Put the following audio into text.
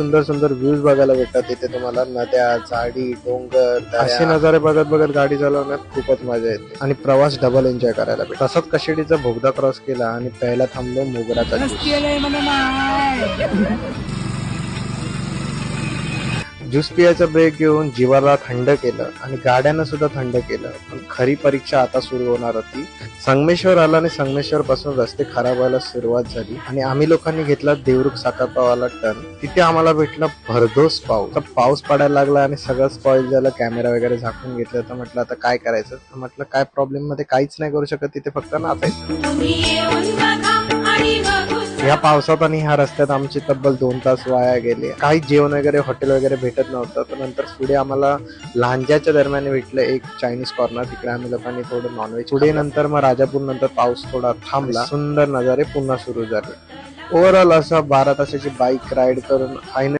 सुंदर सुंदर व्ह्यूज बघायला भेटतात इथे तुम्हाला. नद्या, झाडी, डोंगर, असे नजारे बघत बघत गाडी चालवण्यात खूपच मजा येते आणि प्रवास डबल एन्जॉय करायला भेटतो. तसंच कशिडीचा बोगदा क्रॉस केला आणि पहिला थांबलो मोगराचा ज्यूस पियाचा ब्रेक घेऊन जीवाला थंड केलं आणि गाड्यांना सुद्धा थंड केलं. पण खरी परीक्षा आता सुरू होणार होती. संगमेश्वर आला आणि संगमेश्वर पासून रस्ते खराब व्हायला सुरुवात झाली आणि आम्ही लोकांनी घेतला देवरुख साखरपावाला टर्न. तिथे आम्हाला भेटला भरदोस पाऊस. पाऊस पडायला लागला आणि सगळं स्पॉइल झालं. कॅमेरा वगैरे झाकून घेतलं. तर म्हटलं आता काय करायचं. म्हटलं काय प्रॉब्लेम मध्ये काहीच नाही करू शकत, तिथे फक्त नाचायचं. या पावसात आणि ह्या रस्त्यात आमची तब्बल 2 तास वाया गेले. काही जेवण वगैरे हॉटेल वगैरे भेटत नव्हतं. तर नंतर पुढे आम्हाला लांजाच्या दरम्यान भेटलं एक चायनीज कॉर्नर. तिकडे आम्ही लोकांनी थोडं नॉनव्हेज. पुढे नंतर मग राजापूर नंतर पाऊस थोडा थांबला. सुंदर नजारे पुन्हा सुरू झाले. ओव्हरऑल असा 12 तासाची बाईक राईड करून फायनल